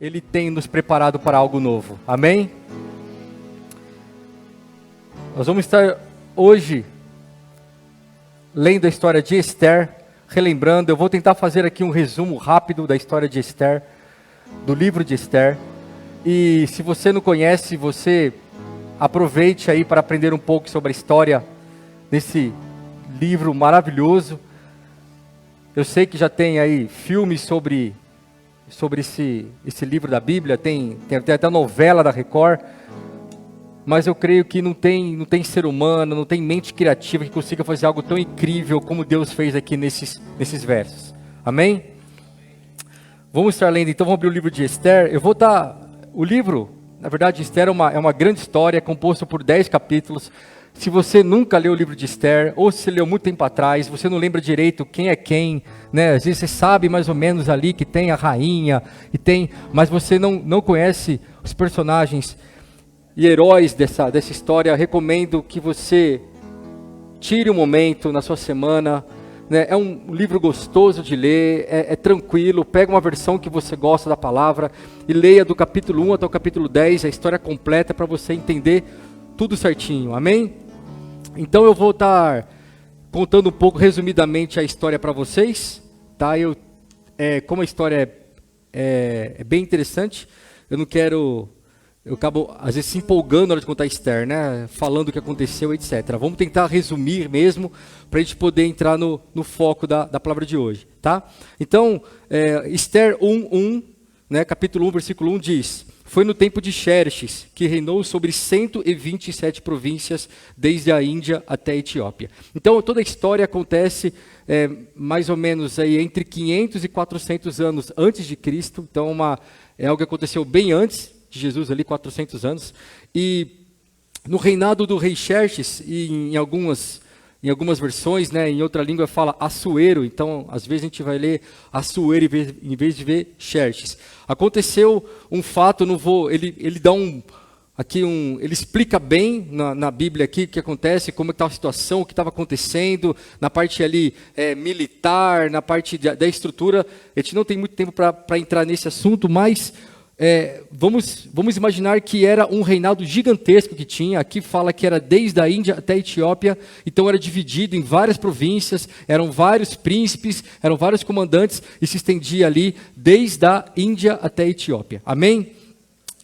Ele tem nos preparado para algo novo. Amém? Nós vamos estar hoje lendo a história de Esther, relembrando. Eu vou tentar fazer aqui um resumo rápido da história de Esther, do livro de Esther. E se você não conhece, você aproveite aí para aprender um pouco sobre a história desse livro maravilhoso. Eu sei que já tem aí filmes sobre esse livro da Bíblia, tem até novela da Record, mas eu creio que não tem ser humano, não tem mente criativa que consiga fazer algo tão incrível como Deus fez aqui nesses versos. Amém? Vamos estar lendo, então vamos abrir o livro de Esther. O livro, na verdade, Esther é uma grande história, composto por 10 capítulos. Se você nunca leu o livro de Esther, ou se leu muito tempo atrás, você não lembra direito quem é quem, né? Às vezes você sabe mais ou menos ali que tem a rainha, mas você não conhece os personagens e heróis dessa história. Recomendo que você tire um momento na sua semana, né? É um livro gostoso de ler, é tranquilo. Pega uma versão que você gosta da palavra e leia do capítulo 1 até o capítulo 10, a história completa, para você entender tudo certinho, amém? Então eu vou estar contando um pouco resumidamente a história para vocês, tá? Como a história é bem interessante, eu acabo às vezes se empolgando na hora de contar Esther, né? Falando o que aconteceu, etc. Vamos tentar resumir mesmo, para a gente poder entrar no foco da palavra de hoje, tá? Então, Esther 1:1, né? Capítulo 1, versículo 1 diz: foi no tempo de Xerxes, que reinou sobre 127 províncias, desde a Índia até a Etiópia. Então, toda a história acontece mais ou menos aí entre 500 e 400 anos antes de Cristo. Então, é algo que aconteceu bem antes de Jesus, ali 400 anos. E no reinado do rei Xerxes, e em algumas versões, né, em outra língua fala Assuero, então às vezes a gente vai ler Assuero em vez de ver Xerxes. Aconteceu um fato, ele dá ele explica bem na Bíblia aqui o que acontece, como está a situação, o que estava acontecendo, na parte ali militar, na parte da estrutura. A gente não tem muito tempo para entrar nesse assunto, mas vamos imaginar que era um reinado gigantesco que tinha. Aqui fala que era desde a Índia até a Etiópia, então era dividido em várias províncias, eram vários príncipes, eram vários comandantes, e se estendia ali desde a Índia até a Etiópia. Amém?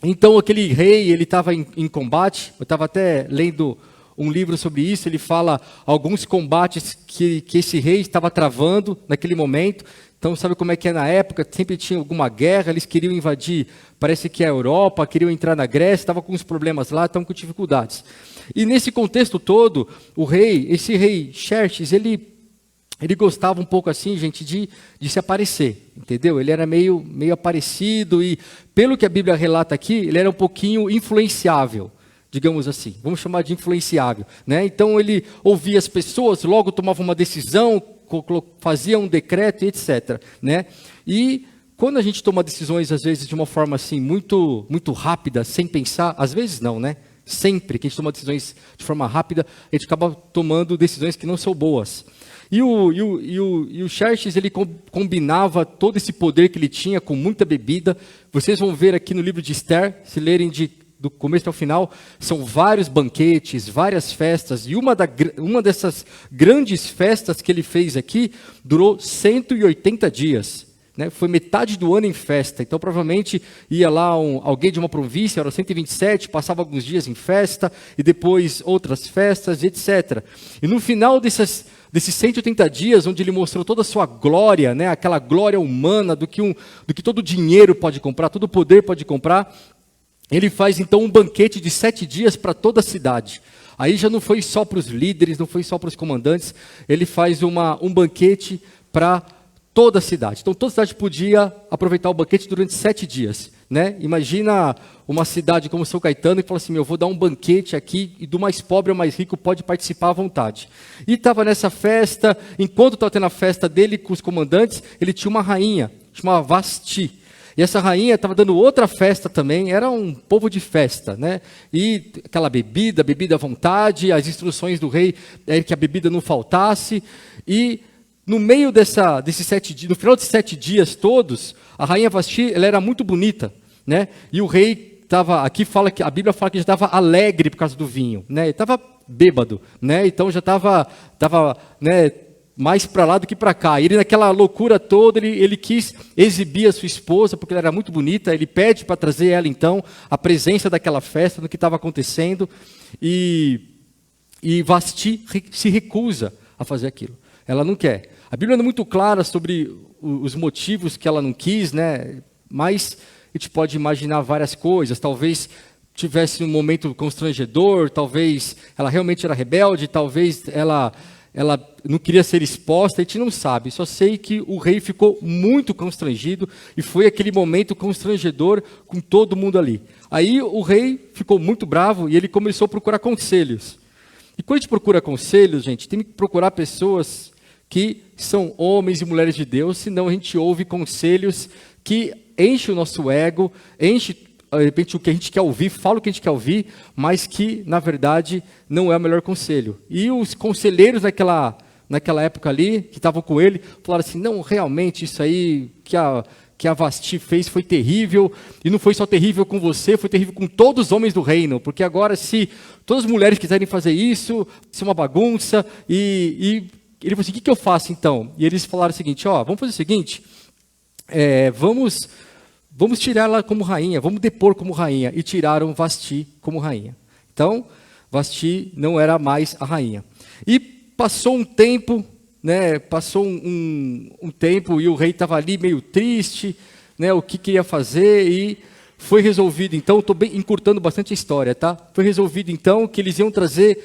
Então aquele rei, ele estava em combate. Eu estava até lendo um livro sobre isso. Ele fala alguns combates que esse rei estava travando naquele momento. Então, sabe como é que é na época? Sempre tinha alguma guerra, eles queriam invadir, parece que a Europa, queriam entrar na Grécia, estava com uns problemas lá, estavam com dificuldades. E nesse contexto todo, esse rei Xerxes, ele gostava um pouco assim, gente, de se aparecer, entendeu? Ele era meio aparecido e, pelo que a Bíblia relata aqui, ele era um pouquinho influenciável, digamos assim. Vamos chamar de influenciável, né? Então, ele ouvia as pessoas, logo tomava uma decisão, fazia um decreto, etc. Né? E quando a gente toma decisões, às vezes, de uma forma assim, muito, muito rápida, sem pensar, às vezes não, né? Sempre que a gente toma decisões de forma rápida, a gente acaba tomando decisões que não são boas. E o Xerxes, ele combinava todo esse poder que ele tinha com muita bebida. Vocês vão ver aqui no livro de Esther, se lerem do começo ao final, são vários banquetes, várias festas, e uma dessas grandes festas que ele fez aqui durou 180 dias, né? Foi metade do ano em festa. Então provavelmente ia lá alguém de uma província, era 127, passava alguns dias em festa, e depois outras festas, etc. E no final desses 180 dias, onde ele mostrou toda a sua glória, né? Aquela glória humana do que todo dinheiro pode comprar, todo poder pode comprar, ele faz então um banquete de 7 dias para toda a cidade. Aí já não foi só para os líderes, não foi só para os comandantes, ele faz um banquete para toda a cidade. Então toda a cidade podia aproveitar o banquete durante 7 dias. Né? Imagina uma cidade como São Caetano que fala assim: eu vou dar um banquete aqui e do mais pobre ao mais rico pode participar à vontade. E estava nessa festa, enquanto estava tendo a festa dele com os comandantes, ele tinha uma rainha, chamada Vasti. E essa rainha estava dando outra festa também, era um povo de festa, né? E aquela bebida à vontade, as instruções do rei é que a bebida não faltasse. E no meio desses 7 dias, no final desses 7 dias todos, a rainha Vasti, ela era muito bonita. né? E o rei estava, aqui fala que a Bíblia fala que já estava alegre por causa do vinho, né? Ele estava bêbado, né? Então já estava, né, mais para lá do que para cá. E ele, naquela loucura toda, ele quis exibir a sua esposa, porque ela era muito bonita. Ele pede para trazer ela, então, à presença daquela festa, do que estava acontecendo. E Vasti se recusa a fazer aquilo. Ela não quer. A Bíblia não é muito clara sobre os motivos que ela não quis, né? Mas a gente pode imaginar várias coisas. Talvez tivesse um momento constrangedor, talvez ela realmente era rebelde, talvez ela não queria ser exposta, a gente não sabe. Só sei que o rei ficou muito constrangido e foi aquele momento constrangedor com todo mundo ali. Aí o rei ficou muito bravo e ele começou a procurar conselhos. E quando a gente procura conselhos, gente, tem que procurar pessoas que são homens e mulheres de Deus, senão a gente ouve conselhos que enchem o nosso ego, enche de repente o que a gente quer ouvir, fala o que a gente quer ouvir, mas que, na verdade, não é o melhor conselho. E os conselheiros naquela época ali, que estavam com ele, falaram assim, não, realmente isso aí que a Vasti fez foi terrível, e não foi só terrível com você, foi terrível com todos os homens do reino, porque agora se todas as mulheres quiserem fazer isso é uma bagunça, e ele falou assim, o que eu faço então? E eles falaram o seguinte, vamos fazer o seguinte, vamos tirar ela como rainha, vamos depor como rainha. E tiraram Vasti como rainha. Então, Vasti não era mais a rainha. E passou um tempo, né? Passou um tempo e o rei estava ali meio triste, né? O que queria fazer e foi resolvido. Então, estou encurtando bastante a história, tá? Foi resolvido então que eles iam trazer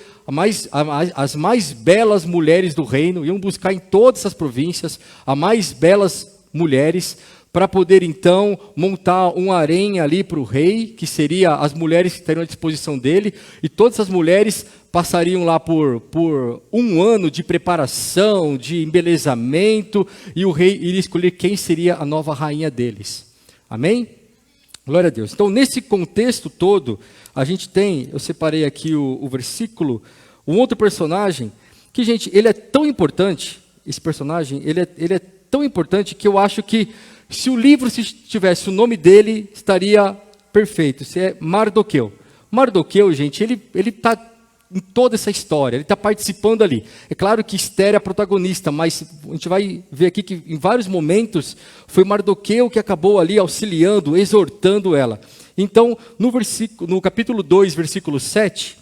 as mais belas mulheres do reino, iam buscar em todas essas províncias as mais belas mulheres, para poder, então, montar um harém ali para o rei, que seria as mulheres que estariam à disposição dele, e todas as mulheres passariam lá por um ano de preparação, de embelezamento, e o rei iria escolher quem seria a nova rainha deles. Amém? Glória a Deus. Então, nesse contexto todo, a gente tem, eu separei aqui o versículo, um outro personagem, que, gente, ele é tão importante, esse personagem, ele é tão importante que eu acho que se o livro tivesse o nome dele, estaria perfeito. Se é Mardoqueu. Mardoqueu, gente, ele está em toda essa história, ele está participando ali. É claro que Esther é a protagonista, mas a gente vai ver aqui que em vários momentos foi Mardoqueu que acabou ali auxiliando, exortando ela. Então, no capítulo 2, versículo 7,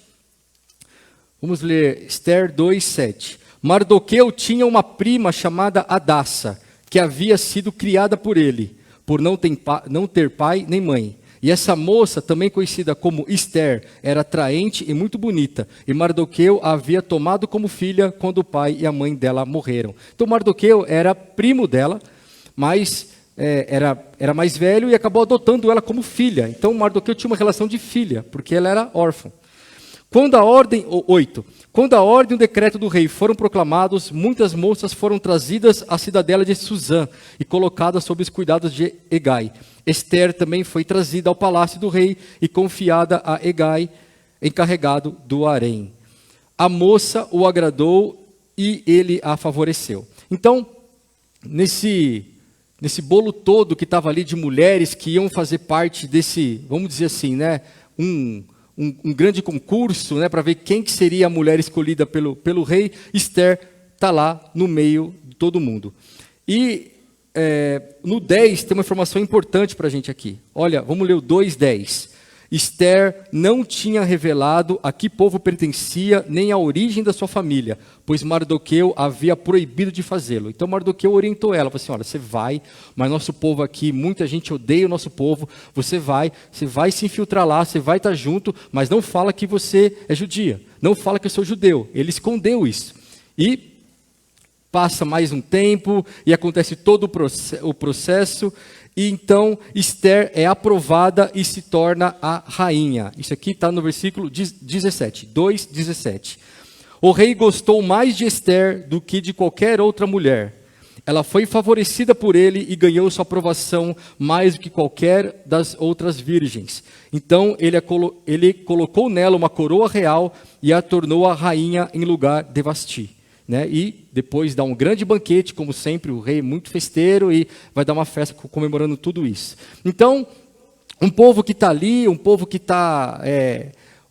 vamos ler Esther 2, 7. Mardoqueu tinha uma prima chamada Hadassa, que havia sido criada por ele, por não ter pai nem mãe. E essa moça, também conhecida como Esther, era atraente e muito bonita. E Mardoqueu a havia tomado como filha quando o pai e a mãe dela morreram. Então Mardoqueu era primo dela, mas era mais velho e acabou adotando ela como filha. Então Mardoqueu tinha uma relação de filha, porque ela era órfã. Quando a ordem e o decreto do rei foram proclamados, muitas moças foram trazidas à cidadela de Suzã e colocadas sob os cuidados de Hegai. Esther também foi trazida ao palácio do rei e confiada a Hegai, encarregado do harém. A moça o agradou e ele a favoreceu. Então, nesse bolo todo que estava ali de mulheres que iam fazer parte desse, vamos dizer assim, né, um grande concurso, né, para ver quem que seria a mulher escolhida pelo rei, Esther está lá no meio de todo mundo. E no 10 tem uma informação importante para a gente aqui. Olha, vamos ler o 2:10. Esther não tinha revelado a que povo pertencia, nem a origem da sua família, pois Mardoqueu havia proibido de fazê-lo. Então Mardoqueu orientou ela, falou assim, olha, você vai, mas nosso povo aqui, muita gente odeia o nosso povo, você vai se infiltrar lá, você vai estar junto, mas não fala que você é judia, não fala que eu sou judeu. Ele escondeu isso. E passa mais um tempo, e acontece todo o processo, e então Esther é aprovada e se torna a rainha. Isso aqui está no versículo 17, 2:17. O rei gostou mais de Esther do que de qualquer outra mulher. Ela foi favorecida por ele e ganhou sua aprovação mais do que qualquer das outras virgens. Então ele colocou nela uma coroa real e a tornou a rainha em lugar de Vasti. Né? E depois dá um grande banquete, como sempre, o rei muito festeiro, e vai dar uma festa comemorando tudo isso. Então, Um povo que está ali, um povo que está,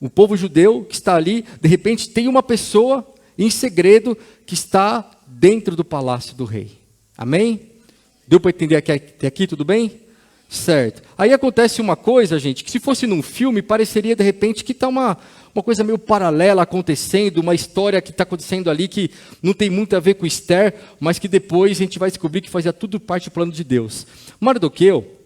um povo judeu que está ali, de repente tem uma pessoa em segredo que está dentro do palácio do rei. Amém? Deu para entender até aqui, tudo bem? Certo. Aí acontece uma coisa, gente, que se fosse num filme, pareceria de repente que está uma coisa meio paralela acontecendo, uma história que está acontecendo ali que não tem muito a ver com Esther, mas que depois a gente vai descobrir que fazia tudo parte do plano de Deus. Mardoqueu,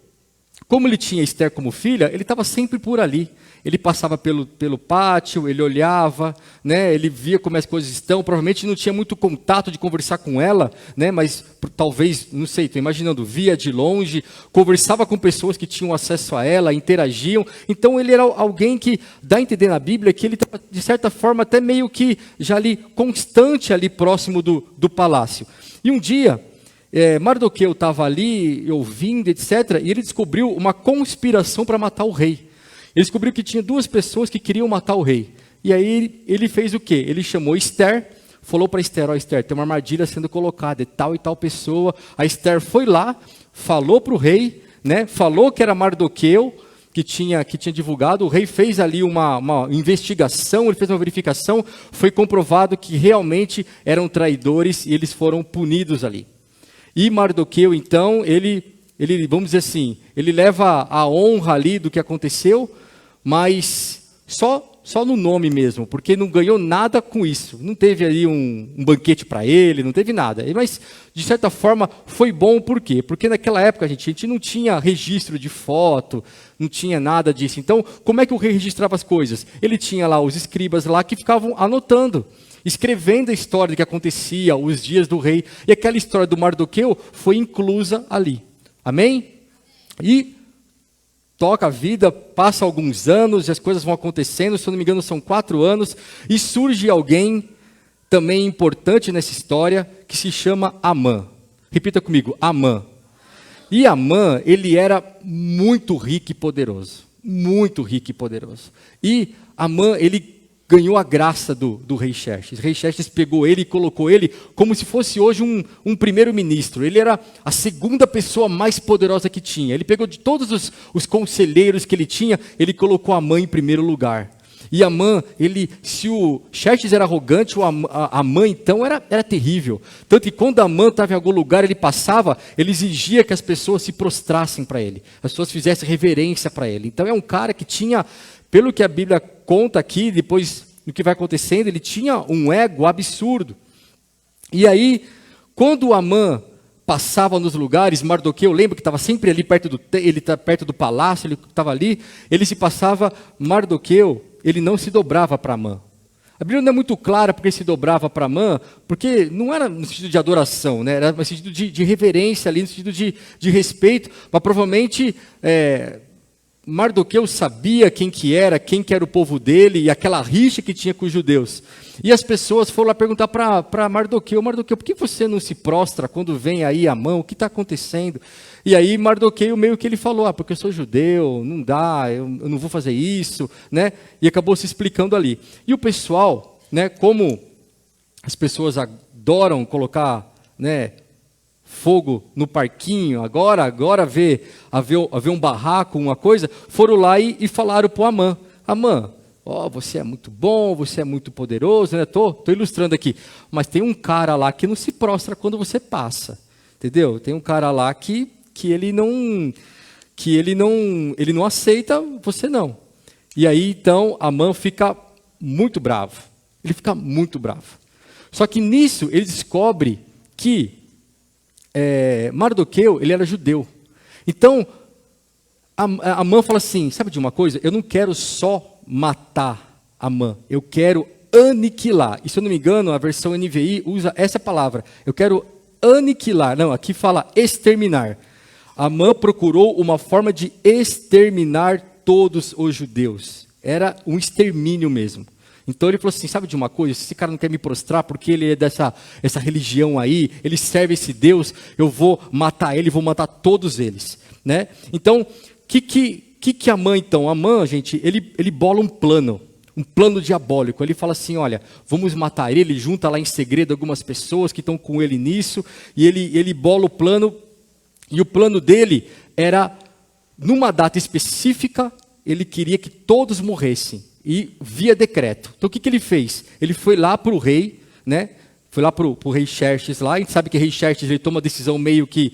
como ele tinha Esther como filha, ele estava sempre por ali. Ele passava pelo pátio, ele olhava, né, ele via como as coisas estão. Provavelmente não tinha muito contato de conversar com ela, né, mas talvez, não sei, estou imaginando, via de longe, conversava com pessoas que tinham acesso a ela, interagiam. Então ele era alguém que dá a entender na Bíblia que ele estava, de certa forma, até meio que já ali, constante ali próximo do palácio. E um dia, Mardoqueu estava ali ouvindo, etc., e ele descobriu uma conspiração para matar o rei. Ele descobriu que tinha duas pessoas que queriam matar o rei. E aí ele fez o quê? Ele chamou Esther, falou para Esther, Esther, tem uma armadilha sendo colocada, é tal e tal pessoa. A Esther foi lá, falou para o rei, né, falou que era Mardoqueu, que tinha divulgado. O rei fez ali uma investigação, ele fez uma verificação, foi comprovado que realmente eram traidores e eles foram punidos ali. E Mardoqueu, então, ele, vamos dizer assim, ele leva a honra ali do que aconteceu, mas só no nome mesmo, porque não ganhou nada com isso. Não teve ali um banquete para ele, não teve nada. Mas, de certa forma, foi bom por quê? Porque naquela época, a gente não tinha registro de foto, não tinha nada disso. Então, como é que o rei registrava as coisas? Ele tinha lá os escribas lá que ficavam anotando, escrevendo a história do que acontecia, os dias do rei. E aquela história do Mardoqueu foi inclusa ali. Amém? E toca a vida, passa alguns anos, e as coisas vão acontecendo, se eu não me engano são 4 anos, e surge alguém também importante nessa história, que se chama Amã. Repita comigo, Amã. E Amã, ele era muito rico e poderoso. Muito rico e poderoso. E Amã, ele ganhou a graça do rei Xerxes. O rei Xerxes pegou ele e colocou ele como se fosse hoje um primeiro-ministro. Ele era a segunda pessoa mais poderosa que tinha. Ele pegou de todos os conselheiros que ele tinha, ele colocou Amã em primeiro lugar. E Amã, se o Xerxes era arrogante, Amã então era terrível. Tanto que quando Amã estava em algum lugar, ele passava, ele exigia que as pessoas se prostrassem para ele. As pessoas fizessem reverência para ele. Então é um cara que tinha, pelo que a Bíblia conta aqui, depois do que vai acontecendo, ele tinha um ego absurdo. E aí, quando Amã passava nos lugares, Mardoqueu, lembra que estava sempre ali perto do palácio, ele estava ali, ele se passava, Mardoqueu, ele não se dobrava para Amã. A Bíblia não é muito clara porque ele se dobrava para Amã, porque não era no sentido de adoração, né? Era no sentido de reverência ali, no sentido de respeito, mas provavelmente Mardoqueu sabia quem que era o povo dele e aquela rixa que tinha com os judeus. E as pessoas foram lá perguntar para Mardoqueu, por que você não se prostra quando vem aí Amã? O que está acontecendo? E aí Mardoqueu meio que ele falou, porque eu sou judeu, não dá, eu não vou fazer isso, né? E acabou se explicando ali. E o pessoal, né, como as pessoas adoram colocar, né, fogo no parquinho, agora ver um barraco, uma coisa, foram lá e falaram para o Amã, Amã, você é muito bom, você é muito poderoso, né? Tô ilustrando aqui, mas tem um cara lá que não se prostra quando você passa, entendeu? Tem um cara lá que ele não aceita você não. E aí então Amã fica muito bravo, ele fica muito bravo. Só que nisso ele descobre que Mardoqueu, ele era judeu. Então, Amã fala assim, sabe de uma coisa? Eu não quero só matar Amã, eu quero aniquilar. E se eu não me engano, a versão NVI usa essa palavra. Eu quero aniquilar. Não, aqui fala exterminar. Amã procurou uma forma de exterminar todos os judeus. Era um extermínio mesmo. Então ele falou assim, sabe de uma coisa? Se esse cara não quer me prostrar porque ele é essa religião aí, ele serve esse Deus, eu vou matar ele, vou matar todos eles, né? Então, que Amã então? Amã, gente, ele bola um plano diabólico. Ele fala assim, olha, vamos matar ele, junta lá em segredo algumas pessoas que estão com ele nisso, e ele bola o plano, e o plano dele era numa data específica, ele queria que todos morressem, e via decreto. Então o que ele fez? Ele foi lá para o rei, né? Foi lá para o rei Xerxes lá, a gente sabe que o rei Xerxes ele toma a decisão meio que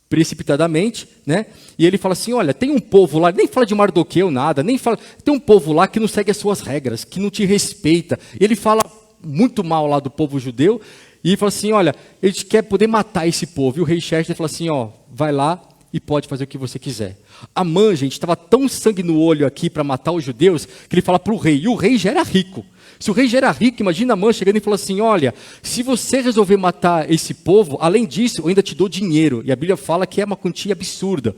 precipitadamente, né? E ele fala assim, olha, tem um povo lá, nem fala de Mardoqueu, nada, nem fala, tem um povo lá que não segue as suas regras, que não te respeita. E ele fala muito mal lá do povo judeu, e ele fala assim, olha, ele quer poder matar esse povo. E o rei Xerxes fala assim, ó, vai lá e pode fazer o que você quiser. Amã, gente, estava tão sangue no olho aqui para matar os judeus, que ele fala para o rei, e o rei já era rico. Se o rei já era rico, imagina Amã chegando e falando assim, olha, se você resolver matar esse povo, além disso, eu ainda te dou dinheiro. E a Bíblia fala que é uma quantia absurda.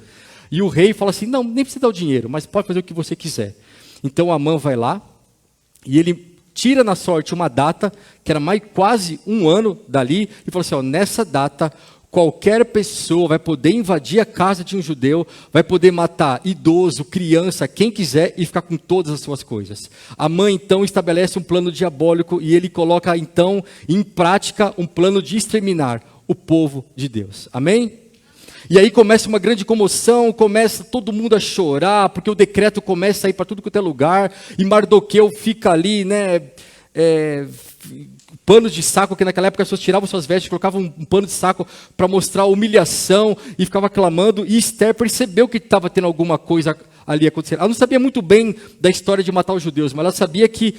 E o rei fala assim, não, nem precisa dar o dinheiro, mas pode fazer o que você quiser. Então Amã vai lá, e ele tira na sorte uma data, que era mais quase um ano dali, e fala assim, ó, nessa data, qualquer pessoa vai poder invadir a casa de um judeu, vai poder matar idoso, criança, quem quiser e ficar com todas as suas coisas. Amã então estabelece um plano diabólico e ele coloca então em prática um plano de exterminar o povo de Deus. Amém? E aí começa uma grande comoção, começa todo mundo a chorar, porque o decreto começa a ir para tudo quanto é lugar, e Mardoqueu fica ali, né, panos de saco, que naquela época as pessoas tiravam suas vestes, colocavam um pano de saco para mostrar a humilhação, e ficava clamando, e Esther percebeu que estava tendo alguma coisa ali acontecendo. Ela não sabia muito bem da história de matar os judeus, mas ela sabia que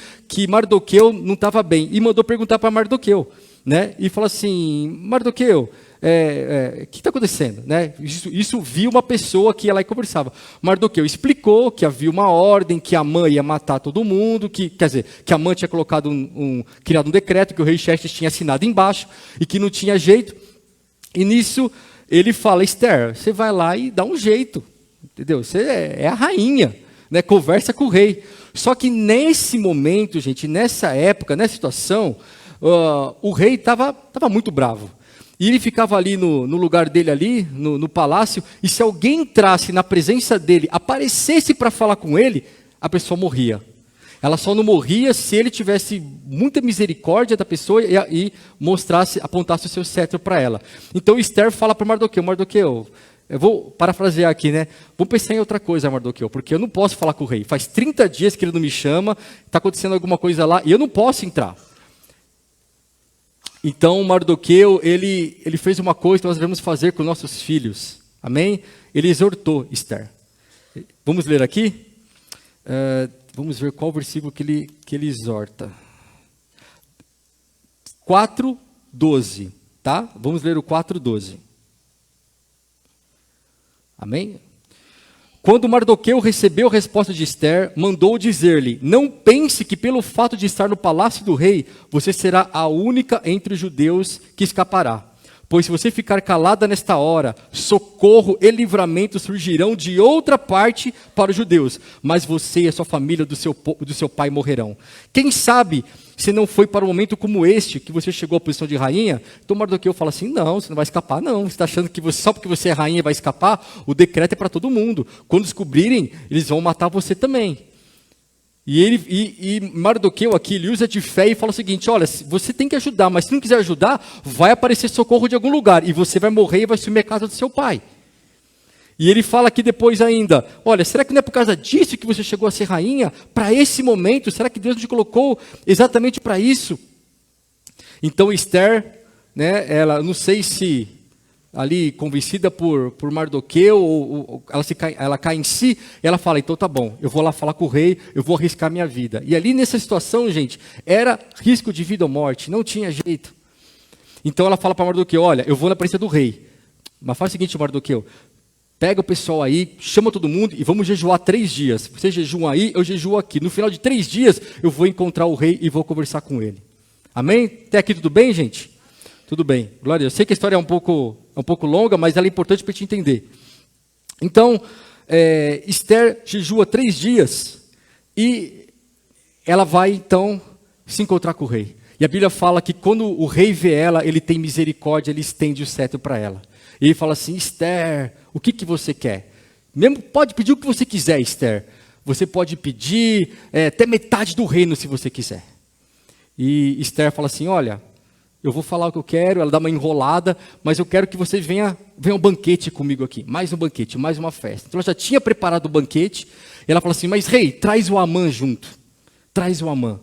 Mardoqueu não estava bem, e mandou perguntar para Mardoqueu, né, e falou assim, Mardoqueu, o que está acontecendo? Né? Isso viu uma pessoa que ia lá e conversava. Mardoqueu explicou que havia uma ordem, que Amã ia matar todo mundo, que Amã tinha colocado criado um decreto, que o rei Xerxes tinha assinado embaixo, e que não tinha jeito. E nisso ele fala, Esther, você vai lá e dá um jeito, entendeu? Você é a rainha, né? Conversa com o rei. Só que nesse momento, gente, nessa época, nessa situação, o rei estava muito bravo. E ele ficava ali no lugar dele ali, no palácio, e se alguém entrasse na presença dele, aparecesse para falar com ele, a pessoa morria. Ela só não morria se ele tivesse muita misericórdia da pessoa e apontasse o seu cetro para ela. Então Esther fala para Mardoqueu, eu vou parafrasear aqui, né? Vamos pensar em outra coisa, Mardoqueu, porque eu não posso falar com o rei. Faz 30 dias que ele não me chama, está acontecendo alguma coisa lá, e eu não posso entrar. Então Mardoqueu, ele fez uma coisa que nós devemos fazer com nossos filhos. Amém? Ele exortou Esther. Vamos ler aqui? Vamos ver qual versículo que ele exorta. 4:12, tá? Vamos ler o 4:12. Amém? Quando Mardoqueu recebeu a resposta de Esther, mandou dizer-lhe, não pense que pelo fato de estar no palácio do rei, você será a única entre os judeus que escapará. Pois se você ficar calada nesta hora, socorro e livramento surgirão de outra parte para os judeus, mas você e a sua família do seu pai morrerão. Quem sabe se não foi para um momento como este que você chegou à posição de rainha? Então Mardoqueu fala assim, não, você não vai escapar não. Você está achando que só porque você é rainha vai escapar? O decreto é para todo mundo. Quando descobrirem, eles vão matar você também. E Mardoqueu aqui, ele usa de fé e fala o seguinte, olha, você tem que ajudar, mas se não quiser ajudar, vai aparecer socorro de algum lugar, e você vai morrer e vai assumir a casa do seu pai. E ele fala aqui depois ainda, olha, será que não é por causa disso que você chegou a ser rainha? Para esse momento, será que Deus te colocou exatamente para isso? Então Esther, né, ela, não sei se ali convencida por Mardoqueu, ou ela cai em si, e ela fala, então tá bom, eu vou lá falar com o rei, eu vou arriscar minha vida. E ali nessa situação, gente, era risco de vida ou morte, não tinha jeito. Então ela fala para Mardoqueu, olha, eu vou na presença do rei, mas faz o seguinte, Mardoqueu, pega o pessoal aí, chama todo mundo e vamos jejuar 3 dias. Vocês jejuam aí, eu jejuo aqui. No final de 3 dias, eu vou encontrar o rei e vou conversar com ele. Amém? Até aqui tudo bem, gente? Tudo bem. Glória a Deus. Eu sei que a história é um pouco longa, mas ela é importante para a gente entender. Então, Esther jejua 3 dias e ela vai, então, se encontrar com o rei. E a Bíblia fala que quando o rei vê ela, ele tem misericórdia, ele estende o cetro para ela. E ele fala assim, Esther, o que você quer? Mesmo pode pedir o que você quiser, Esther. Você pode pedir até metade do reino, se você quiser. E Esther fala assim, olha, eu vou falar o que eu quero, ela dá uma enrolada, mas eu quero que você venha um banquete comigo aqui, mais um banquete, mais uma festa. Então ela já tinha preparado o banquete, e ela fala assim, mas rei, traz o Amã junto, traz o Amã.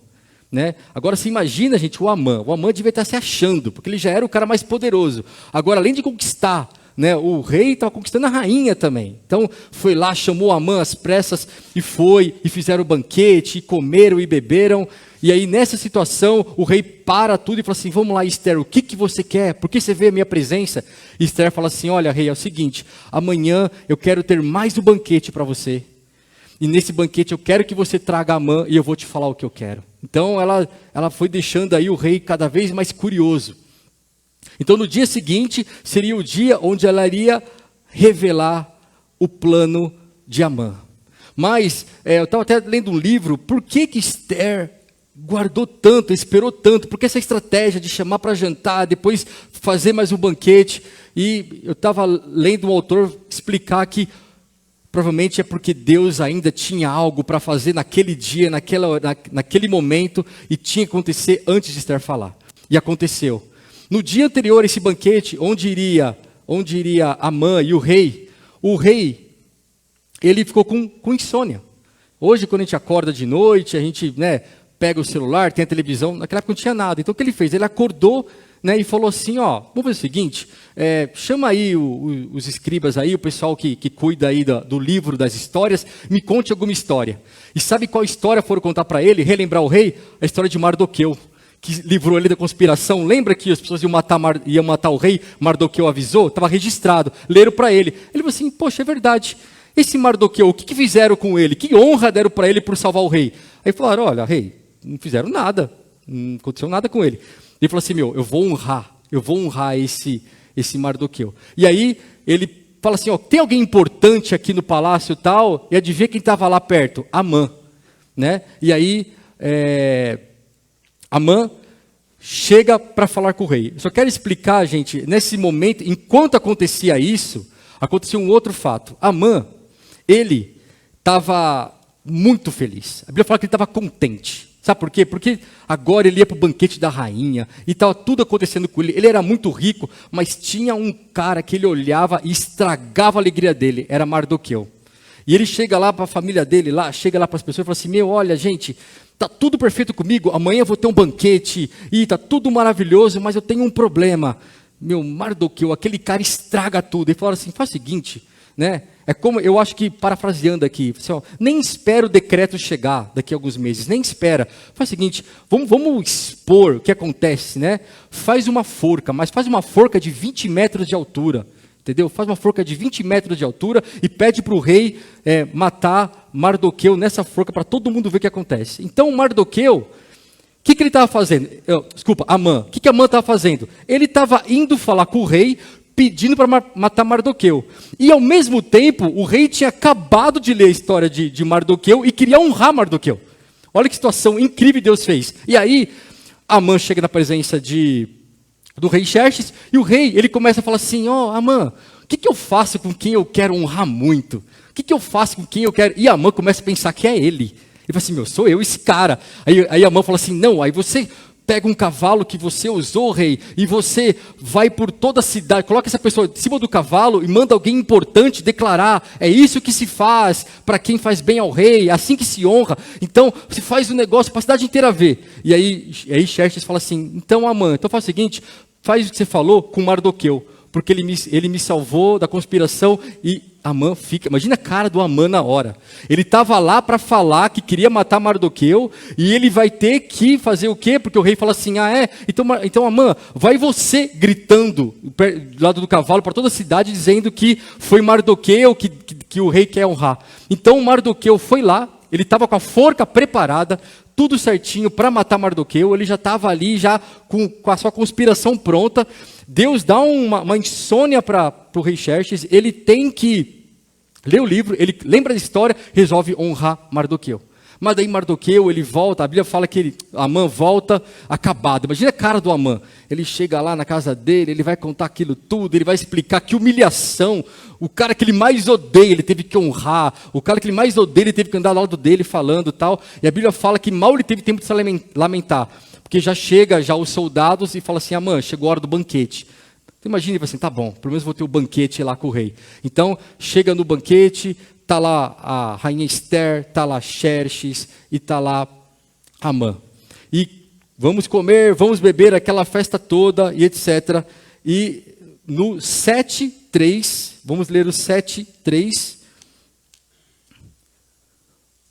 Né? Agora você imagina, gente, o Amã devia estar se achando, porque ele já era o cara mais poderoso. Agora, além de conquistar, né, o rei estava conquistando a rainha também. Então, foi lá, chamou Amã às pressas, e fizeram o banquete, e comeram e beberam. E aí, nessa situação, o rei para tudo e fala assim, vamos lá, Esther, o que você quer? Por que você veio à minha presença? E Esther fala assim, olha, rei, é o seguinte, amanhã eu quero ter mais um banquete para você. E nesse banquete eu quero que você traga Amã e eu vou te falar o que eu quero. Então ela foi deixando aí o rei cada vez mais curioso. Então no dia seguinte seria o dia onde ela iria revelar o plano de Amã. Mas eu estava até lendo um livro, por que Esther guardou tanto, esperou tanto? Porque essa estratégia de chamar para jantar, depois fazer mais um banquete. E eu estava lendo um autor explicar que provavelmente é porque Deus ainda tinha algo para fazer naquele dia, naquele momento, e tinha que acontecer antes de Esther falar. E aconteceu. No dia anterior a esse banquete, onde iria Amã e o rei, ele ficou com insônia. Hoje, quando a gente acorda de noite, a gente, né, pega o celular, tem a televisão, naquela época não tinha nada. Então o que ele fez? Ele acordou, né, e falou assim, ó, vamos fazer o seguinte, chama aí os escribas aí, o pessoal que cuida aí do livro das histórias, me conte alguma história. E sabe qual história foram contar para ele, relembrar o rei? A história de Mardoqueu, que livrou ele da conspiração. Lembra que as pessoas iam matar o rei? Mardoqueu avisou, estava registrado, leram para ele. Ele falou assim, poxa, é verdade, esse Mardoqueu, o que fizeram com ele? Que honra deram para ele por salvar o rei? Aí falaram, olha, rei, não fizeram nada, não aconteceu nada com ele. Ele falou assim, eu vou honrar esse Mardoqueu. E aí ele fala assim, ó, tem alguém importante aqui no palácio e tal? E adivinha quem estava lá perto? Amã. Né? E aí Amã chega para falar com o rei. Eu só quero explicar, gente, nesse momento, enquanto acontecia isso, aconteceu um outro fato. Amã, ele estava muito feliz. A Bíblia fala que ele estava contente. Sabe por quê? Porque agora ele ia para o banquete da rainha e estava tudo acontecendo com ele. Ele era muito rico, mas tinha um cara que ele olhava e estragava a alegria dele. Era Mardoqueu. E ele chega lá para a família dele, chega lá para as pessoas e fala assim, olha gente, está tudo perfeito comigo, amanhã eu vou ter um banquete e está tudo maravilhoso, mas eu tenho um problema. Mardoqueu, aquele cara estraga tudo. Ele fala assim, faz o seguinte, né? É como, eu acho que, parafraseando aqui, assim, ó, nem espera o decreto chegar daqui a alguns meses, nem espera. Faz o seguinte, vamos expor o que acontece, né? Faz uma forca, mas faz uma forca de 20 metros de altura, entendeu? Faz uma forca de 20 metros de altura e pede para o rei matar Mardoqueu nessa forca para todo mundo ver o que acontece. Então Mardoqueu, o que ele estava fazendo? Amã. O que Amã estava fazendo? Ele estava indo falar com o rei, pedindo para matar Mardoqueu. E ao mesmo tempo, o rei tinha acabado de ler a história de Mardoqueu e queria honrar Mardoqueu. Olha que situação incrível Deus fez. E aí, Amã chega na presença do rei Xerxes, e o rei, ele começa a falar assim, Amã, o que eu faço com quem eu quero honrar muito? O que eu faço com quem eu quero... E Amã começa a pensar que é ele. Ele fala assim, sou eu esse cara. Aí Amã fala assim, não, aí você... pega um cavalo que você usou, rei, e você vai por toda a cidade, coloca essa pessoa em cima do cavalo e manda alguém importante declarar, é isso que se faz para quem faz bem ao rei, é assim que se honra. Então, você faz um negócio para a cidade inteira ver. E aí Xerxes fala assim, então Amã, então faz o seguinte, faz o que você falou com Mardoqueu, porque ele me salvou da conspiração. E Amã fica, imagina a cara do Amã na hora. Ele estava lá para falar que queria matar Mardoqueu, e ele vai ter que fazer o quê? Porque o rei fala assim, então Amã, vai você gritando do lado do cavalo para toda a cidade, dizendo que foi Mardoqueu que o rei quer honrar. Então Mardoqueu foi lá, ele estava com a forca preparada, tudo certinho para matar Mardoqueu, ele já estava ali já com a sua conspiração pronta. Deus dá uma insônia para o rei Xerxes, ele tem que ler o livro, ele lembra da história, resolve honrar Mardoqueu. Mas daí Mardoqueu, ele volta, a Bíblia fala que Amã volta acabado. Imagina a cara do Amã. Ele chega lá na casa dele, ele vai contar aquilo tudo, ele vai explicar que humilhação. O cara que ele mais odeia, ele teve que honrar. O cara que ele mais odeia, ele teve que andar ao lado dele falando e tal. E a Bíblia fala que mal ele teve tempo de se lamentar. Porque já chega já os soldados e fala assim, Amã, chegou a hora do banquete. Então imagina, assim, tá bom, pelo menos vou ter o banquete lá com o rei. Então, chega no banquete, tá lá a rainha Esther, tá lá Xerxes e tá lá Amã. E vamos comer, vamos beber, aquela festa toda e etc. E no 7:3, vamos ler o 7:3.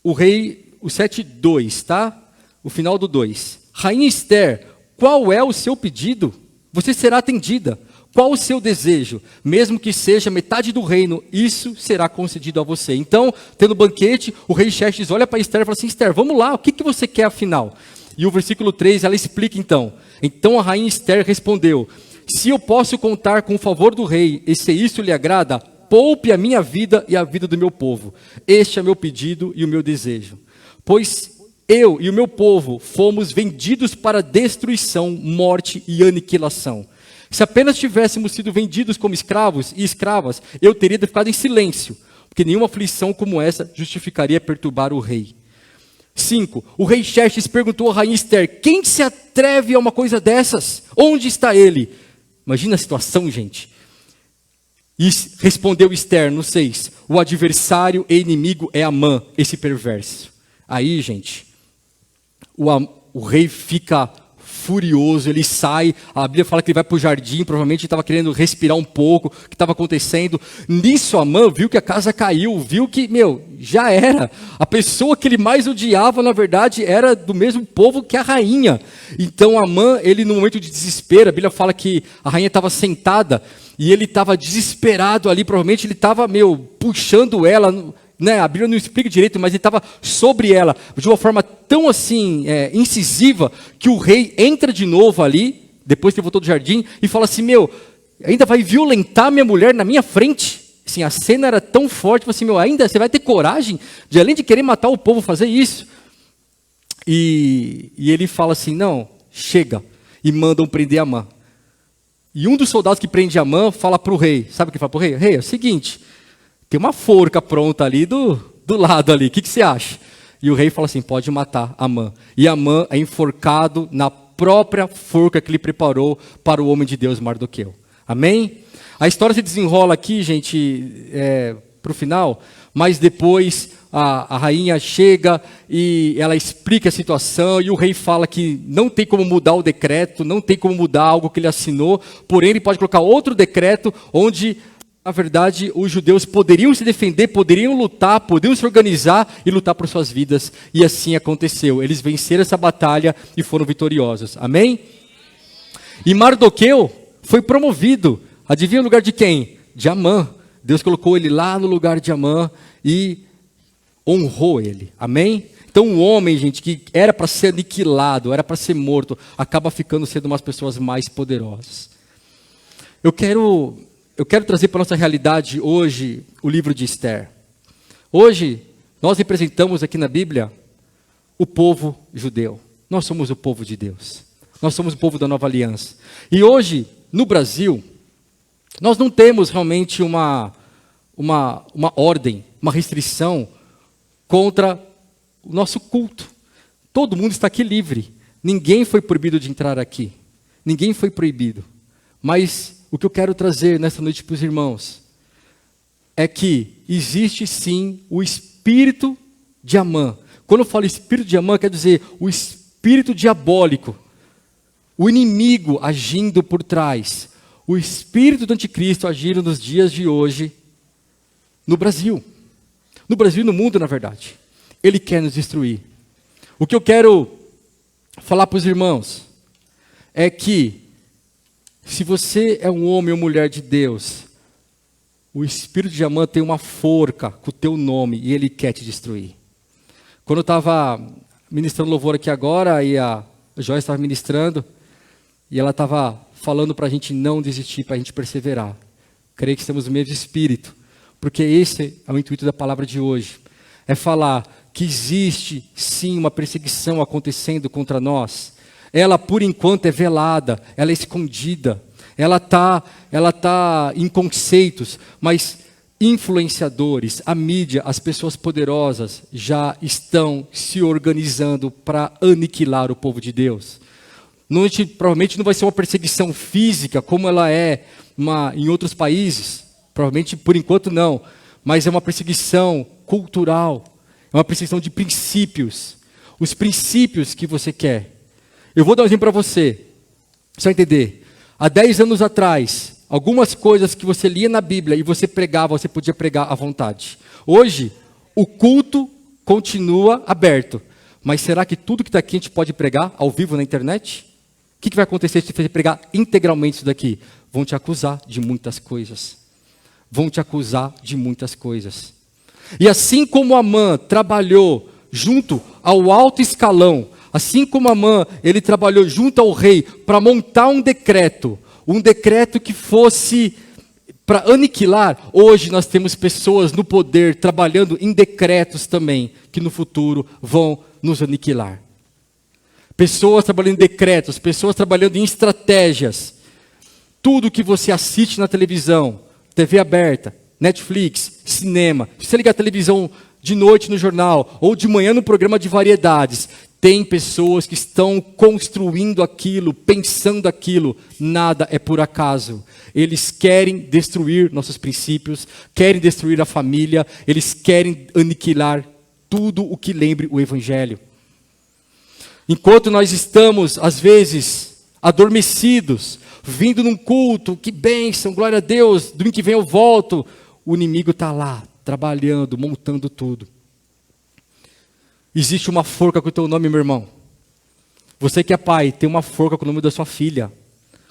O rei, o 7:2, tá? O final do 2. Rainha Esther, qual é o seu pedido? Você será atendida. Qual o seu desejo? Mesmo que seja metade do reino, isso será concedido a você. Então, tendo banquete, o rei Xerxes olha para Esther e fala assim, Esther, vamos lá, o que você quer afinal? E o versículo 3, ela explica então. Então a rainha Esther respondeu, se eu posso contar com o favor do rei, e se isso lhe agrada, poupe a minha vida e a vida do meu povo. Este é meu pedido e o meu desejo. Pois eu e o meu povo fomos vendidos para destruição, morte e aniquilação. Se apenas tivéssemos sido vendidos como escravos e escravas, eu teria ficado em silêncio, porque nenhuma aflição como essa justificaria perturbar o rei. 5. O rei Xerxes perguntou à rainha Esther, quem se atreve a uma coisa dessas? Onde está ele? Imagina a situação, gente. E respondeu Esther no 6, o adversário e inimigo é Amã, esse perverso. Aí, gente, o rei fica furioso, ele sai, a Bíblia fala que ele vai para o jardim, provavelmente estava querendo respirar um pouco, o que estava acontecendo. Nisso Amã viu que a casa caiu, viu que, já era. A pessoa que ele mais odiava, na verdade, era do mesmo povo que a rainha. Então Amã, ele no momento de desespero, a Bíblia fala que a rainha estava sentada, e ele estava desesperado ali, provavelmente ele estava, puxando ela, né? A Bíblia não explica direito, mas ele estava sobre ela, de uma forma tão assim, incisiva, que o rei entra de novo ali, depois que ele voltou do jardim, e fala assim, ainda vai violentar minha mulher na minha frente? Assim, a cena era tão forte, assim, ainda você vai ter coragem de, além de querer matar o povo, fazer isso? E ele fala assim, não, chega, e mandam prender Amã. E um dos soldados que prende Amã fala para o rei, sabe o que fala para o rei? Rei, é o seguinte, tem uma forca pronta ali do lado ali, o que você acha? E o rei fala assim, pode matar Amã. E Amã é enforcado na própria forca que ele preparou para o homem de Deus Mardoqueu. Amém? A história se desenrola aqui, gente, para o final, mas depois a rainha chega e ela explica a situação e o rei fala que não tem como mudar o decreto, não tem como mudar algo que ele assinou, porém ele pode colocar outro decreto onde, na verdade, os judeus poderiam se defender, poderiam lutar, poderiam se organizar e lutar por suas vidas. E assim aconteceu. Eles venceram essa batalha e foram vitoriosos. Amém? E Mardoqueu foi promovido. Adivinha o lugar de quem? De Amã. Deus colocou ele lá no lugar de Amã e honrou ele. Amém? Então um homem, gente, que era para ser aniquilado, era para ser morto, acaba ficando sendo umas pessoas mais poderosas. Eu quero trazer para a nossa realidade hoje o livro de Esther. Hoje, nós representamos aqui na Bíblia o povo judeu. Nós somos o povo de Deus. Nós somos o povo da nova aliança. E hoje, no Brasil, nós não temos realmente uma ordem, uma restrição contra o nosso culto. Todo mundo está aqui livre. Ninguém foi proibido de entrar aqui. Ninguém foi proibido. Mas o que eu quero trazer nessa noite para os irmãos é que existe sim o espírito de Amã. Quando eu falo espírito de Amã, quer dizer o espírito diabólico, o inimigo agindo por trás, o espírito do anticristo agindo nos dias de hoje no Brasil. No Brasil e no mundo, na verdade. Ele quer nos destruir. O que eu quero falar para os irmãos é que se você é um homem ou mulher de Deus, o espírito de Amã tem uma forca com o teu nome e ele quer te destruir. Quando eu estava ministrando louvor aqui agora, e a Joyce estava ministrando, e ela estava falando para a gente não desistir, para a gente perseverar. Creio que estamos no mesmo espírito, porque esse é o intuito da palavra de hoje. É falar que existe sim uma perseguição acontecendo contra nós. Ela, por enquanto, é velada, ela é escondida, ela tá em conceitos, mas influenciadores, a mídia, as pessoas poderosas já estão se organizando para aniquilar o povo de Deus. Provavelmente não vai ser uma perseguição física como ela é em outros países. Provavelmente, por enquanto, não. Mas é uma perseguição cultural. É uma perseguição de princípios. Os princípios que você quer. Eu vou dar um exemplo para você. Você vai entender. Há 10 anos atrás, algumas coisas que você lia na Bíblia e você pregava, você podia pregar à vontade. Hoje, o culto continua aberto. Mas será que tudo que está aqui a gente pode pregar ao vivo na internet? O que vai acontecer se você pregar integralmente isso daqui? Vão te acusar de muitas coisas. Vão te acusar de muitas coisas. E assim como Amã trabalhou junto ao alto escalão, assim como Amã, ele trabalhou junto ao rei para montar um decreto que fosse para aniquilar. Hoje nós temos pessoas no poder trabalhando em decretos também, que no futuro vão nos aniquilar. Pessoas trabalhando em decretos, pessoas trabalhando em estratégias. Tudo que você assiste na televisão, TV aberta, Netflix, cinema, se você ligar a televisão de noite no jornal, ou de manhã no programa de variedades, tem pessoas que estão construindo aquilo, pensando aquilo. Nada é por acaso. Eles querem destruir nossos princípios, querem destruir a família, eles querem aniquilar tudo o que lembre o Evangelho. Enquanto nós estamos, às vezes, adormecidos, vindo num culto, que bênção, glória a Deus, domingo que vem eu volto, o inimigo está lá, trabalhando, montando tudo. Existe uma forca com o teu nome, meu irmão. Você que é pai, tem uma forca com o nome da sua filha,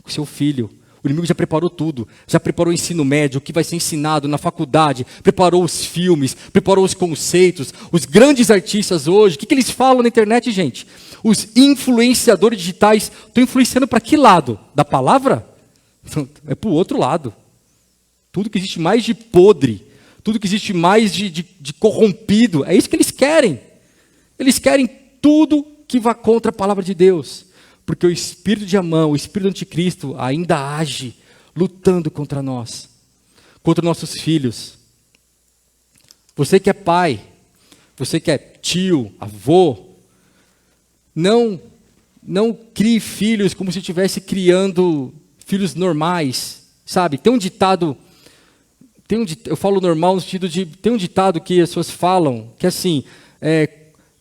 com o seu filho. O inimigo já preparou tudo, já preparou o ensino médio, o que vai ser ensinado na faculdade, preparou os filmes, preparou os conceitos. Os grandes artistas hoje, o que eles falam na internet, gente? Os influenciadores digitais estão influenciando para que lado? Da palavra? É para o outro lado. Tudo que existe mais de podre, tudo que existe mais de corrompido, é isso que eles querem. Eles querem tudo que vá contra a palavra de Deus. Porque o espírito de Amã, o espírito do anticristo ainda age, lutando contra nós, contra nossos filhos. Você que é pai, você que é tio, avô, não crie filhos como se estivesse criando filhos normais, sabe? Tem um ditado, eu falo normal no sentido de, tem um ditado que as pessoas falam, que é assim,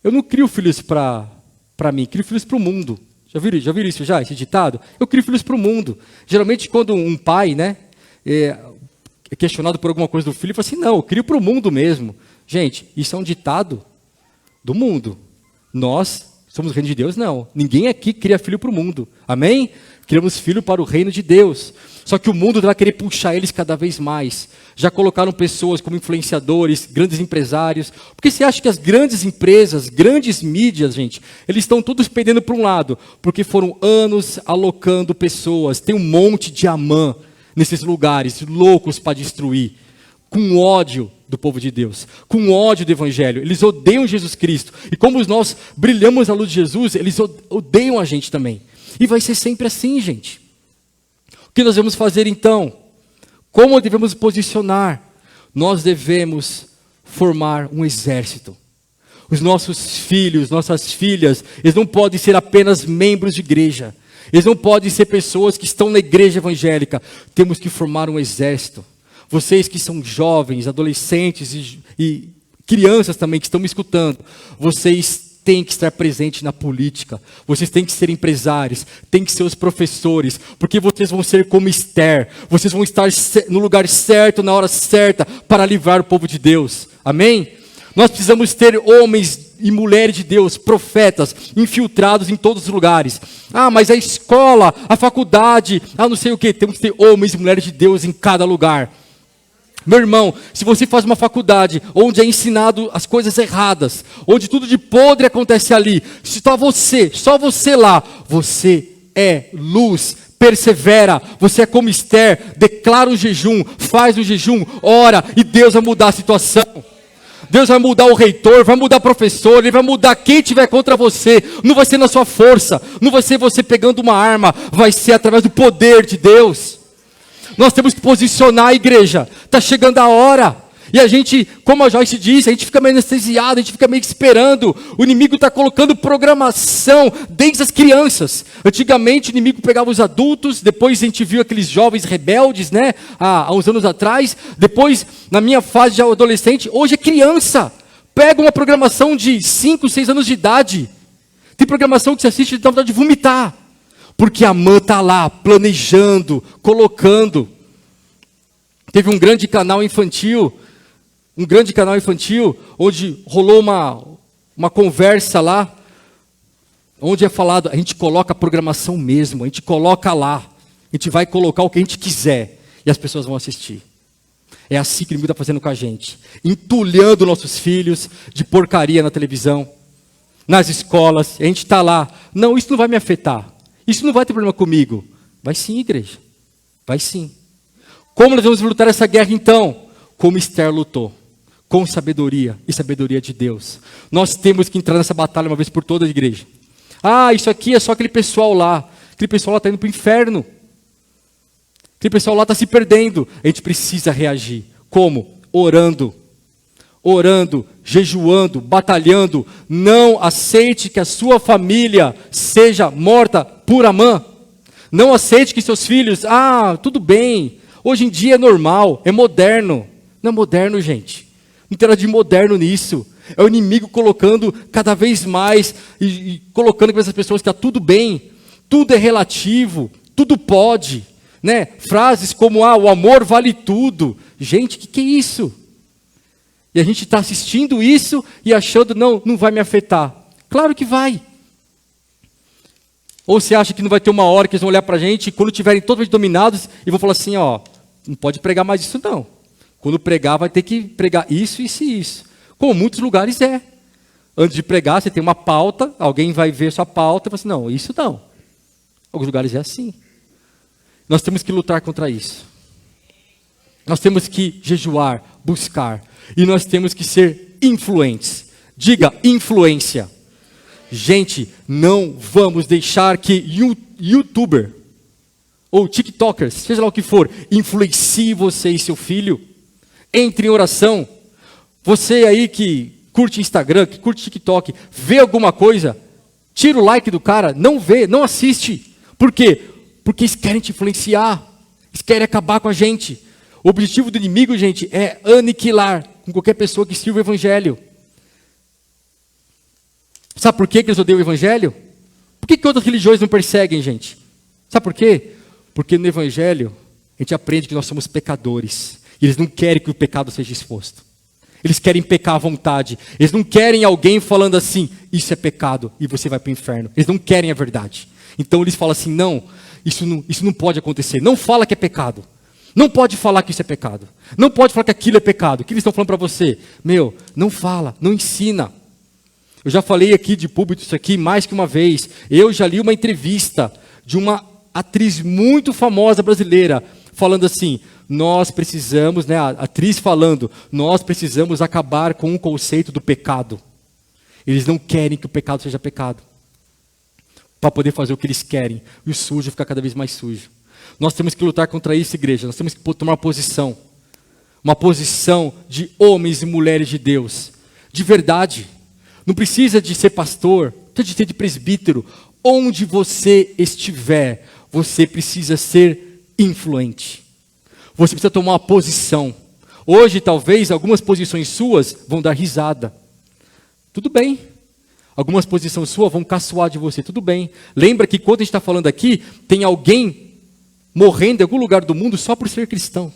eu não crio filhos para mim, crio filhos para o mundo. Já viram isso já, esse ditado? Eu crio filhos para o mundo. Geralmente quando um pai, é questionado por alguma coisa do filho, ele fala assim, não, eu crio para o mundo mesmo. Gente, isso é um ditado do mundo. Nós somos o reino de Deus? Não. Ninguém aqui cria filho para o mundo. Amém? Criamos filho para o reino de Deus. Só que o mundo vai querer puxar eles cada vez mais. Já colocaram pessoas como influenciadores, grandes empresários. Porque você acha que as grandes empresas, grandes mídias, gente, eles estão todos pendendo para um lado. Porque foram anos alocando pessoas. Tem um monte de Amã nesses lugares, loucos para destruir. Com ódio do povo de Deus, com ódio do Evangelho. Eles odeiam Jesus Cristo. E como nós brilhamos à luz de Jesus, eles odeiam a gente também. E vai ser sempre assim, gente. O que nós devemos fazer então? Como devemos posicionar? Nós devemos formar um exército. Os nossos filhos, nossas filhas, eles não podem ser apenas membros de igreja. Eles não podem ser pessoas que estão na igreja evangélica. Temos que formar um exército. Vocês que são jovens, adolescentes e crianças também que estão me escutando, vocês têm que estar presentes na política, vocês têm que ser empresários, têm que ser os professores, porque vocês vão ser como Esther, vocês vão estar no lugar certo, na hora certa, para livrar o povo de Deus, amém? Nós precisamos ter homens e mulheres de Deus, profetas, infiltrados em todos os lugares. Ah, mas a escola, a faculdade, não sei o que, temos que ter homens e mulheres de Deus em cada lugar. Meu irmão, se você faz uma faculdade onde é ensinado as coisas erradas, onde tudo de podre acontece ali, só você lá, você é luz, persevera, você é como Esther, declara um jejum, faz um jejum, ora, e Deus vai mudar a situação. Deus vai mudar o reitor, vai mudar o professor, Ele vai mudar quem tiver contra você. Não vai ser na sua força, não vai ser você pegando uma arma, vai ser através do poder de Deus. Nós temos que posicionar a igreja. Está chegando a hora. E a gente, como a Joyce disse, a gente fica meio anestesiado, a gente fica meio que esperando. O inimigo está colocando programação desde as crianças. Antigamente o inimigo pegava os adultos, depois a gente viu aqueles jovens rebeldes, né? Há uns anos atrás. Depois, na minha fase de adolescente, hoje é criança. Pega uma programação de 5, 6 anos de idade. Tem programação que você assiste e dá vontade de vomitar. Porque a mãe está lá, planejando, colocando. Teve um grande canal infantil, onde rolou uma conversa lá, onde é falado, a gente coloca a programação mesmo, a gente coloca lá, a gente vai colocar o que a gente quiser, e as pessoas vão assistir. É assim que o inimigo está fazendo com a gente, entulhando nossos filhos de porcaria na televisão, nas escolas, a gente está lá, não, isso não vai me afetar, isso não vai ter problema comigo. Vai sim, igreja, vai sim. Como nós vamos lutar essa guerra então? Como Esther lutou, com sabedoria e sabedoria de Deus. Nós temos que entrar nessa batalha uma vez por todas, igreja. Ah, isso aqui é só aquele pessoal lá. Aquele pessoal lá está indo para o inferno. Aquele pessoal lá está se perdendo. A gente precisa reagir. Como? Orando, jejuando, batalhando. Não aceite que a sua família seja morta por Amã. Não aceite que seus filhos, tudo bem. Hoje em dia é normal, é moderno. Não é moderno, gente. Não tem nada de moderno nisso. É o inimigo colocando cada vez mais e colocando para essas pessoas que está tudo bem, tudo é relativo, tudo pode. Né? Frases como, o amor vale tudo. Gente, o que é isso? E a gente está assistindo isso e achando, não vai me afetar. Claro que vai. Ou você acha que não vai ter uma hora que eles vão olhar para a gente e quando estiverem totalmente dominados e vão falar assim, não pode pregar mais isso não. Quando pregar vai ter que pregar isso, isso e isso. Como muitos lugares é. Antes de pregar você tem uma pauta, alguém vai ver sua pauta e fala assim, não, isso não. Alguns lugares é assim. Nós temos que lutar contra isso. Nós temos que jejuar, buscar. E nós temos que ser influentes. Diga, influência. Gente, não vamos deixar que youtuber ou tiktokers, seja lá o que for, influencie você e seu filho. Entre em oração. Você aí que curte Instagram, que curte TikTok, vê alguma coisa, tira o like do cara, não vê, não assiste. Por quê? Porque eles querem te influenciar. Eles querem acabar com a gente. O objetivo do inimigo, gente, é aniquilar com qualquer pessoa que sirva o evangelho. Sabe por que eles odeiam o evangelho? Por que outras religiões não perseguem, gente? Sabe por quê? Porque no evangelho a gente aprende que nós somos pecadores. E eles não querem que o pecado seja exposto. Eles querem pecar à vontade. Eles não querem alguém falando assim, isso é pecado e você vai para o inferno. Eles não querem a verdade. Então eles falam assim, não, isso não pode acontecer. Não fala que é pecado. Não pode falar que isso é pecado. Não pode falar que aquilo é pecado. O que eles estão falando para você? Não fala, não ensina. Eu já falei aqui de público isso aqui mais que uma vez. Eu já li uma entrevista de uma atriz muito famosa brasileira, falando assim, nós precisamos, a atriz falando, nós precisamos acabar com o conceito do pecado. Eles não querem que o pecado seja pecado. Para poder fazer o que eles querem. E o sujo ficar cada vez mais sujo. Nós temos que lutar contra isso, igreja. Nós temos que tomar uma posição. Uma posição de homens e mulheres de Deus. De verdade. Não precisa de ser pastor, não precisa de ser de presbítero. Onde você estiver, você precisa ser influente. Você precisa tomar uma posição. Hoje, talvez, algumas posições suas vão dar risada. Tudo bem. Algumas posições suas vão caçoar de você. Tudo bem. Lembra que quando a gente está falando aqui, tem alguém morrendo em algum lugar do mundo só por ser cristão.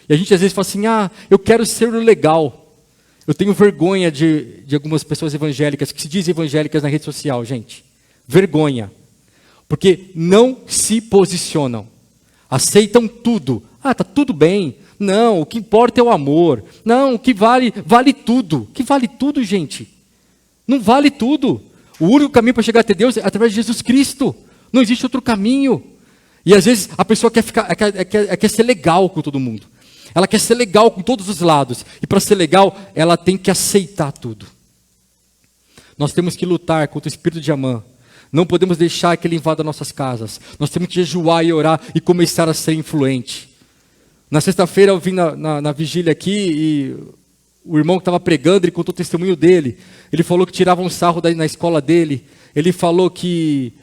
E a gente às vezes fala assim, eu quero ser legal. Eu tenho vergonha de algumas pessoas evangélicas, que se dizem evangélicas na rede social, gente. Vergonha. Porque não se posicionam. Aceitam tudo. Tá tudo bem. Não, o que importa é o amor. Não, o que vale tudo. O que vale tudo, gente? Não vale tudo. O único caminho para chegar até Deus é através de Jesus Cristo. Não existe outro caminho. E às vezes a pessoa quer ser legal com todo mundo. Ela quer ser legal com todos os lados. E para ser legal, ela tem que aceitar tudo. Nós temos que lutar contra o espírito de Amã. Não podemos deixar que ele invada nossas casas. Nós temos que jejuar e orar e começar a ser influente. Na sexta-feira eu vim na vigília aqui e o irmão que estava pregando, ele contou o testemunho dele. Ele falou que tiravam um sarro na escola dele. Ele falou que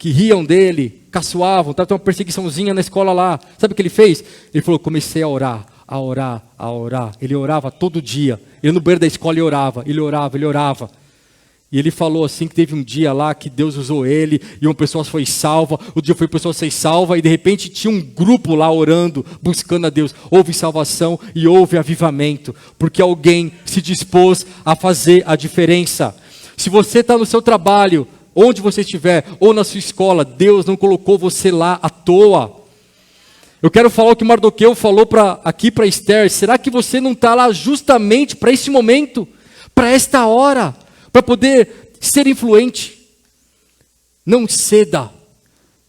riam dele, caçoavam, estava uma perseguiçãozinha na escola lá. Sabe o que ele fez? Ele falou, comecei a orar, a orar, a orar. Ele orava todo dia. Ele no banheiro da escola ele orava, ele orava, ele orava. E ele falou assim que teve um dia lá que Deus usou ele e uma pessoa foi salva, outro dia foi uma pessoa ser salva e de repente tinha um grupo lá orando, buscando a Deus. Houve salvação e houve avivamento, porque alguém se dispôs a fazer a diferença. Se você está no seu trabalho, onde você estiver, ou na sua escola, Deus não colocou você lá à toa. Eu quero falar o que Mardoqueu falou aqui para Esther. Será que você não está lá justamente para esse momento, para esta hora? Para poder ser influente? Não ceda,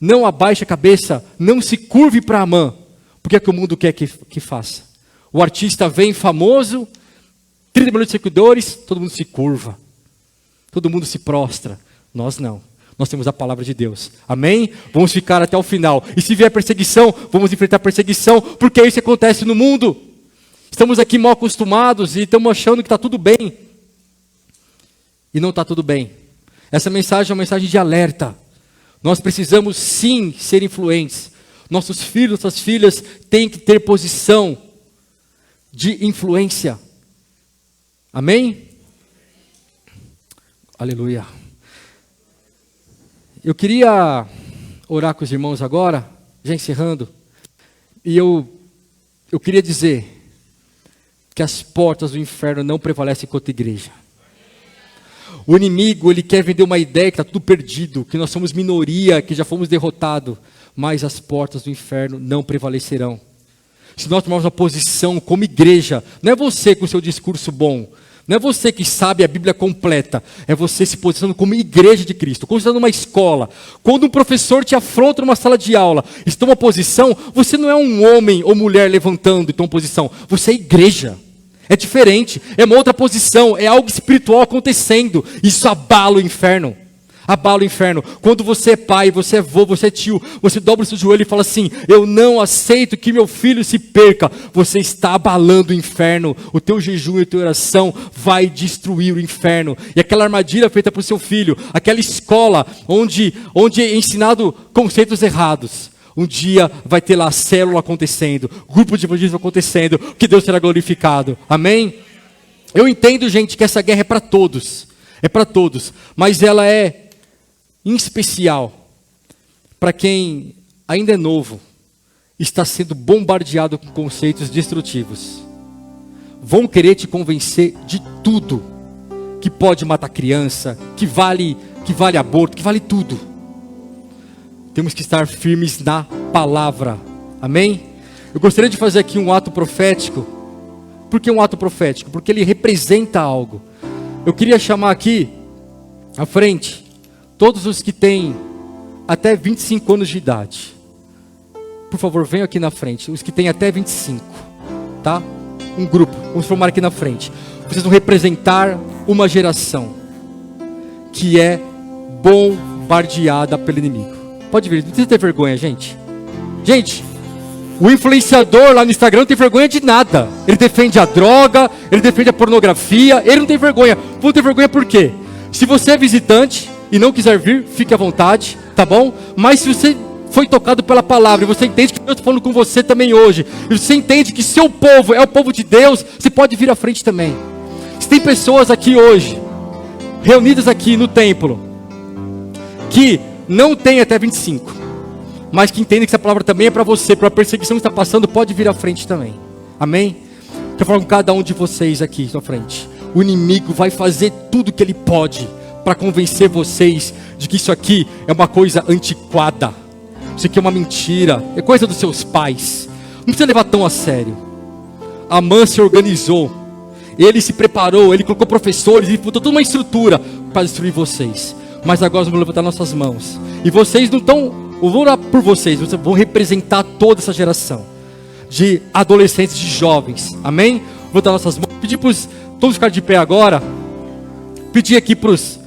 não abaixe a cabeça, não se curve para Amã, porque é que o mundo quer que faça. O artista vem famoso, 30 milhões de seguidores, todo mundo se curva, todo mundo se prostra. Nós não, nós temos a palavra de Deus, amém? Vamos ficar até o final, e se vier perseguição, vamos enfrentar perseguição, porque é isso que acontece no mundo. Estamos aqui mal acostumados e estamos achando que está tudo bem. E não está tudo bem. Essa mensagem é uma mensagem de alerta. Nós precisamos sim ser influentes. Nossos filhos, nossas filhas têm que ter posição de influência. Amém? Aleluia. Eu queria orar com os irmãos agora, já encerrando. E eu queria dizer que as portas do inferno não prevalecem contra a igreja. O inimigo, ele quer vender uma ideia que está tudo perdido, que nós somos minoria, que já fomos derrotados, mas as portas do inferno não prevalecerão. Se nós tomarmos uma posição como igreja, não é você com o seu discurso bom, não é você que sabe a Bíblia completa, é você se posicionando como igreja de Cristo. Quando você está numa escola, quando um professor te afronta numa sala de aula, e toma posição, você não é um homem ou mulher levantando e toma posição, você é igreja. É diferente, é uma outra posição, é algo espiritual acontecendo. Isso abala o inferno. Abala o inferno. Quando você é pai, você é avô, você é tio, você dobra o seu joelho e fala assim, eu não aceito que meu filho se perca. Você está abalando o inferno. O teu jejum e a tua oração vai destruir o inferno. E aquela armadilha feita para o seu filho, aquela escola onde é ensinado conceitos errados. Um dia vai ter lá a célula acontecendo, grupo de evangelismo acontecendo, que Deus será glorificado. Amém? Eu entendo, gente, que essa guerra é para todos. É para todos. Mas ela é, em especial, para quem ainda é novo, está sendo bombardeado com conceitos destrutivos. Vão querer te convencer de tudo. Que pode matar criança, que vale aborto, que vale tudo. Temos que estar firmes na palavra. Amém? Eu gostaria de fazer aqui um ato profético. Por que um ato profético? Porque ele representa algo. Eu queria chamar aqui, à frente, todos os que têm até 25 anos de idade. Por favor, venham aqui na frente. Os que têm até 25. Tá? Um grupo. Vamos formar aqui na frente. Vocês vão representar uma geração que é bombardeada pelo inimigo. Pode vir, não precisa ter vergonha, gente. Gente, o influenciador lá no Instagram não tem vergonha de nada. Ele defende a droga, ele defende a pornografia, ele não tem vergonha. Vão ter vergonha por quê? Se você é visitante e não quiser vir, fique à vontade, tá bom? Mas se você foi tocado pela palavra e você entende que Deus está falando com você também hoje, e você entende que seu povo é o povo de Deus, você pode vir à frente também. Se tem pessoas aqui hoje, reunidas aqui no templo, que não tem até 25, mas que entende que essa palavra também é para você, para a perseguição que está passando, pode vir à frente também. Amém? Quero falar com cada um de vocês aqui na frente. O inimigo vai fazer tudo que ele pode para convencer vocês de que isso aqui é uma coisa antiquada. Isso aqui é uma mentira, é coisa dos seus pais. Não precisa levar tão a sério. Amã se organizou, ele se preparou, ele colocou professores, ele botou toda uma estrutura para destruir vocês. Mas agora vamos levantar nossas mãos. E vocês não estão, eu vou orar por vocês, vocês vão representar toda essa geração de adolescentes, de jovens. Amém? Vou botar nossas mãos. Pedir para todos ficar de pé agora. Pedir aqui para os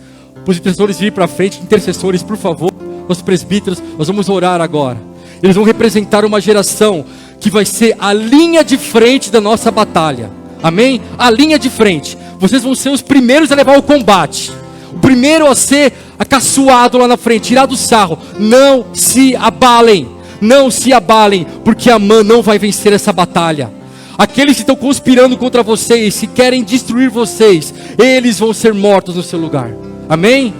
intercessores virem para frente, intercessores, por favor, os presbíteros, nós vamos orar agora. Eles vão representar uma geração que vai ser a linha de frente da nossa batalha. Amém? A linha de frente. Vocês vão ser os primeiros a levar o combate. O primeiro a ser acaçoado lá na frente, tirado do sarro. Não se abalem. Não se abalem, porque Amã não vai vencer essa batalha. Aqueles que estão conspirando contra vocês, que querem destruir vocês, eles vão ser mortos no seu lugar. Amém?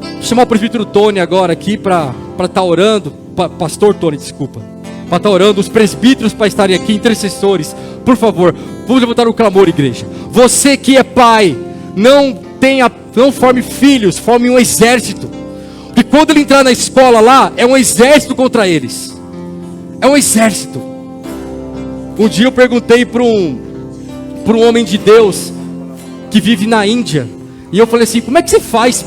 Vou chamar o presbítero Tony agora aqui para estar orando. Pastor Tony, desculpa. Para estar orando, os presbíteros para estarem aqui, intercessores. Por favor, vamos levantar o clamor, igreja. Você que é pai, não forme filhos, forme um exército. Porque quando ele entrar na escola lá, é um exército contra eles. É um exército. Um dia eu perguntei para um homem de Deus que vive na Índia. E eu falei assim, como é que você faz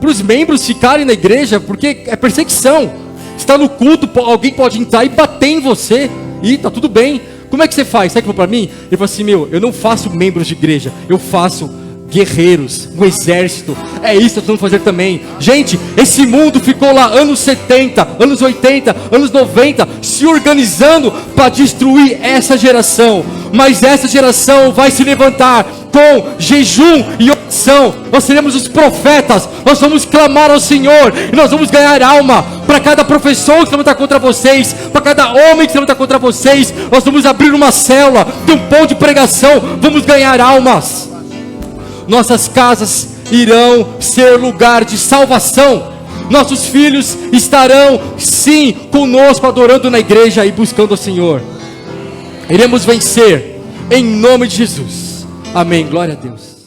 para os membros ficarem na igreja? Porque é perseguição. Está no culto, alguém pode entrar e bater em você. E está tudo bem. Como é que você faz? Sabe o que falou para mim? Ele falou assim, eu não faço membros de igreja. Eu faço guerreiros, um exército. É isso que nós vamos fazer também. Gente, esse mundo ficou lá anos 70, anos 80, anos 90, se organizando para destruir essa geração. Mas essa geração vai se levantar com jejum e oração. Nós seremos os profetas. Nós vamos clamar ao Senhor e nós vamos ganhar alma. Para cada professor que se levantar contra vocês, para cada homem que se levantar contra vocês, nós vamos abrir uma célula, ter um ponto de pregação. Vamos ganhar almas. Nossas casas irão ser lugar de salvação. Nossos filhos estarão sim conosco, adorando na igreja e buscando o Senhor. Iremos vencer em nome de Jesus. Amém, glória a Deus.